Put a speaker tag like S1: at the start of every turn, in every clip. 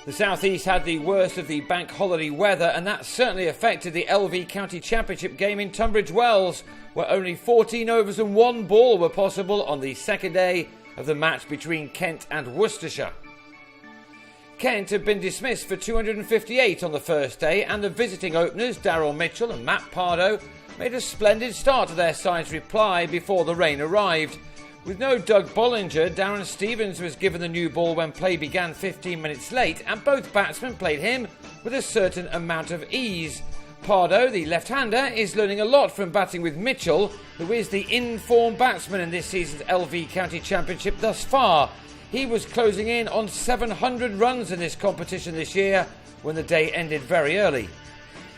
S1: The South East had the worst of the bank holiday weather, and that certainly affected the LV County Championship game in Tunbridge Wells, where only 14 overs and 1 ball were possible on the second day of the match between Kent and Worcestershire. Kent had been dismissed for 258 on the first day, and the visiting openers Daryl Mitchell and Matt Pardo made a splendid start to their side's reply before the rain arrived. With no Doug Bollinger, Darren Stevens was given the new ball when play began 15 minutes late, and both batsmen played him with a certain amount of ease. Pardo, the left-hander, is learning a lot from batting with Mitchell, who is the in-form batsman in this season's LV County Championship thus far. He was closing in on 700 runs in this competition this year when the day ended very early.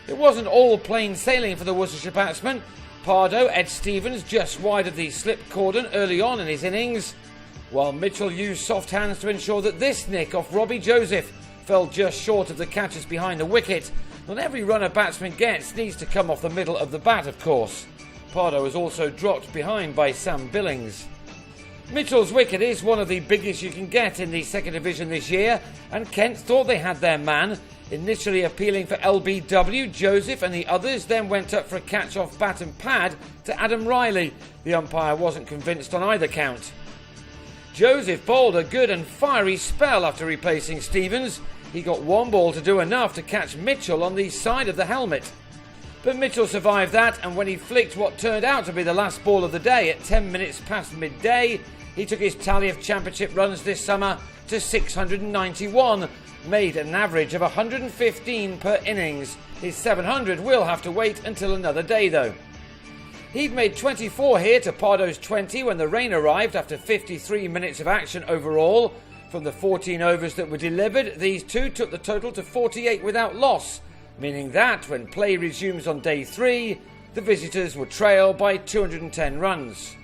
S1: It wasn't all plain sailing for the Worcestershire batsman. Pardo edged Stevens just wide of the slip cordon early on in his innings, while Mitchell used soft hands to ensure that this nick off Robbie Joseph fell just short of the catches behind the wicket. Not every run a batsman gets needs to come off the middle of the bat, of course. Pardo was also dropped behind by Sam Billings. Mitchell's wicket is one of the biggest you can get in the second division this year, and Kent thought they had their man. Initially appealing for LBW, Joseph and the others then went up for a catch off bat and pad to Adam Riley. The umpire wasn't convinced on either count. Joseph bowled a good and fiery spell after replacing Stevens. He got 1 ball to do enough to catch Mitchell on the side of the helmet. But Mitchell survived that, and when he flicked what turned out to be the last ball of the day at 10 minutes past midday, he took his tally of championship runs this summer to 691, made an average of 115 per innings. His 700 will have to wait until another day though. He'd made 24 here to Pardo's 20 when the rain arrived after 53 minutes of action overall. From the 14 overs that were delivered, these two took the total to 48 without loss, meaning that when play resumes on day 3, the visitors will trail by 210 runs.